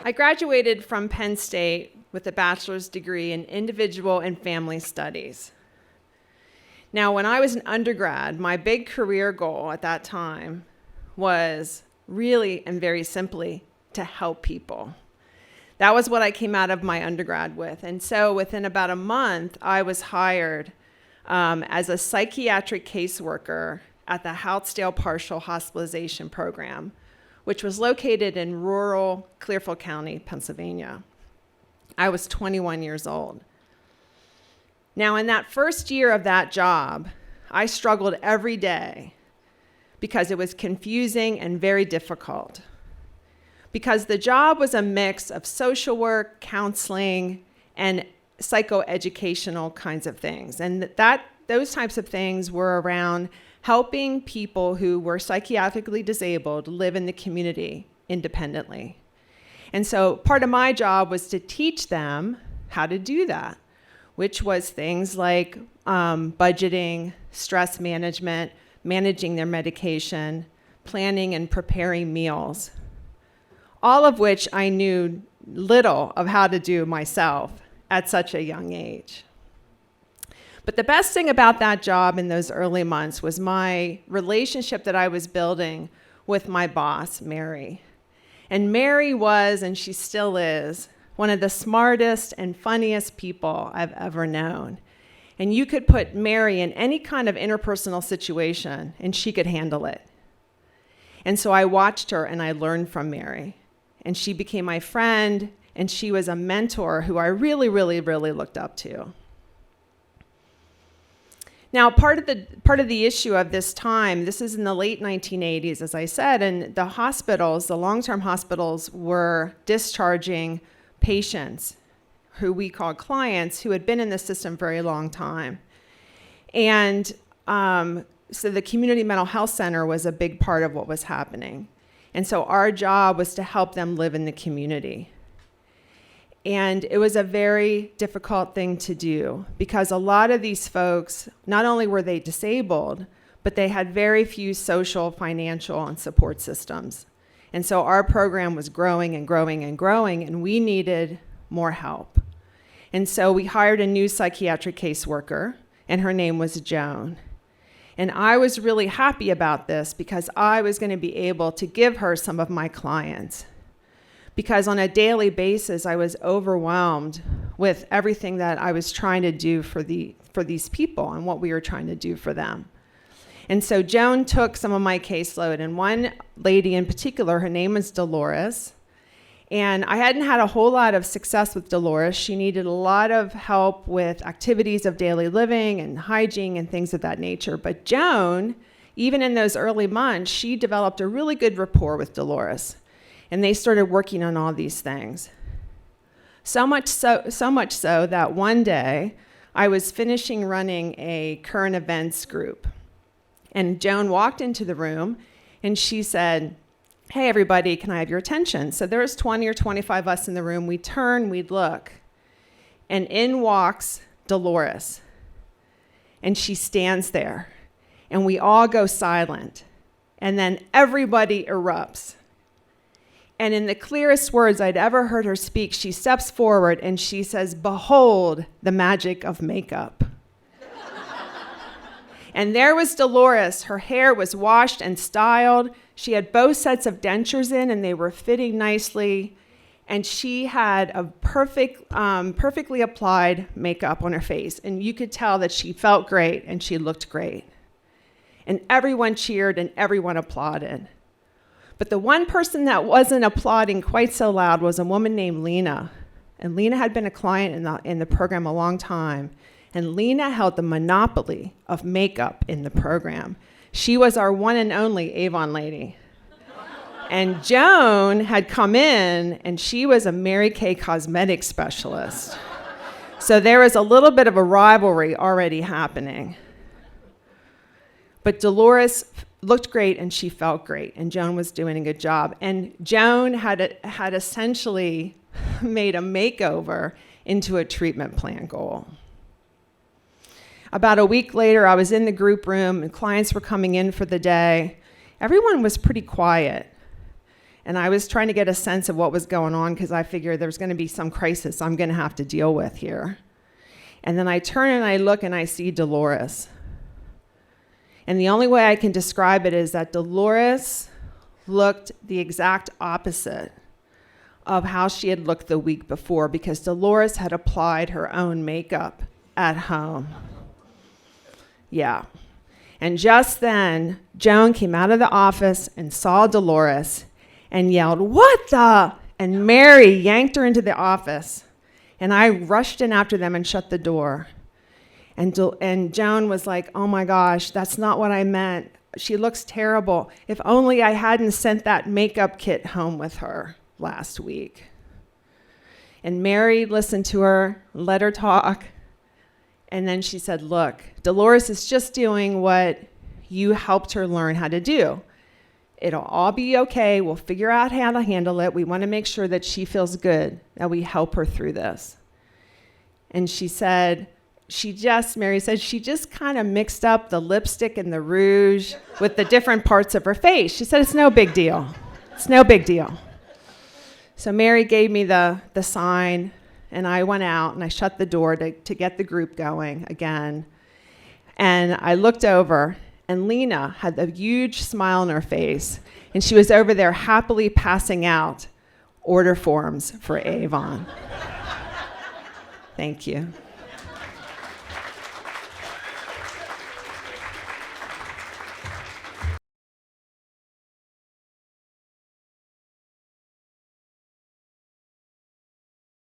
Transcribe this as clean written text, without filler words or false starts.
I graduated from Penn State with a bachelor's degree in individual and family studies. Now, when I was an undergrad, my big career goal at that time was really and very simply to help people. That was what I came out of my undergrad with. And so within about a month, I was hired as a psychiatric caseworker at the Houtzdale Partial Hospitalization Program, which was located in rural Clearfield County, Pennsylvania. I was 21 years old. Now, in that first year of that job, I struggled every day because it was confusing and very difficult. Because the job was a mix of social work, counseling, and psychoeducational kinds of things. And those types of things were around helping people who were psychiatrically disabled live in the community independently. And so part of my job was to teach them how to do that, which was things like budgeting, stress management, managing their medication, planning and preparing meals, all of which I knew little of how to do myself at such a young age. But the best thing about that job in those early months was my relationship that I was building with my boss, Mary. And Mary was, and she still is, one of the smartest and funniest people I've ever known. And you could put Mary in any kind of interpersonal situation, and she could handle it. And so I watched her, and I learned from Mary. And she became my friend, and she was a mentor who I really, really, really looked up to. Now, part of the issue of this time, this is in the late 1980s, as I said, and the hospitals, the long-term hospitals, were discharging patients who we called clients who had been in the system for a very long time. And so the community mental health center was a big part of what was happening. And so our job was to help them live in the community. And it was a very difficult thing to do because a lot of these folks, not only were they disabled, but they had very few social, financial, and support systems. And so our program was growing and growing and growing, and we needed more help. And so we hired a new psychiatric caseworker, and her name was Joan. And I was really happy about this because I was going to be able to give her some of my clients. Because on a daily basis, I was overwhelmed with everything that I was trying to do for these people and what we were trying to do for them. And so Joan took some of my caseload, and one lady in particular, her name was Dolores. And I hadn't had a whole lot of success with Dolores. She needed a lot of help with activities of daily living and hygiene and things of that nature. But Joan, even in those early months, she developed a really good rapport with Dolores. And they started working on all these things. So much so that one day I was finishing running a current events group. And Joan walked into the room and she said, "Hey everybody, can I have your attention?" So there was 20 or 25 of us in the room. We turn, we'd look. And in walks Dolores. And she stands there. And we all go silent. And then everybody erupts. And in the clearest words I'd ever heard her speak, she steps forward and she says, "Behold the magic of makeup." And there was Dolores. Her hair was washed and styled. She had both sets of dentures in and they were fitting nicely. And she had a perfectly applied makeup on her face. And you could tell that she felt great and she looked great. And everyone cheered and everyone applauded. But the one person that wasn't applauding quite so loud was a woman named Lena. And Lena had been a client in the program a long time. And Lena held the monopoly of makeup in the program. She was our one and only Avon lady. And Joan had come in, and she was a Mary Kay cosmetics specialist. So there was a little bit of a rivalry already happening. But Dolores looked great and she felt great, and Joan was doing a good job. And Joan had essentially made a makeover into a treatment plan goal. About a week later, I was in the group room and clients were coming in for the day. Everyone was pretty quiet. And I was trying to get a sense of what was going on because I figured there's going to be some crisis I'm going to have to deal with here. And then I turn and I look and I see Dolores. And the only way I can describe it is that Dolores looked the exact opposite of how she had looked the week before, because Dolores had applied her own makeup at home. Yeah. And just then, Joan came out of the office and saw Dolores and yelled, "What the?" And Mary yanked her into the office. And I rushed in after them and shut the door. And Joan was like, "Oh my gosh, that's not what I meant. She looks terrible. If only I hadn't sent that makeup kit home with her last week." And Mary listened to her, let her talk. And then she said, "Look, Dolores is just doing what you helped her learn how to do. It'll all be okay. We'll figure out how to handle it. We want to make sure that she feels good, that we help her through this." And she said, Mary said, she just kind of mixed up the lipstick and the rouge with the different parts of her face. She said, "It's no big deal. It's no big deal." So Mary gave me the sign, and I went out and I shut the door to get the group going again. And I looked over, and Lena had a huge smile on her face, and she was over there happily passing out order forms for Avon. Thank you.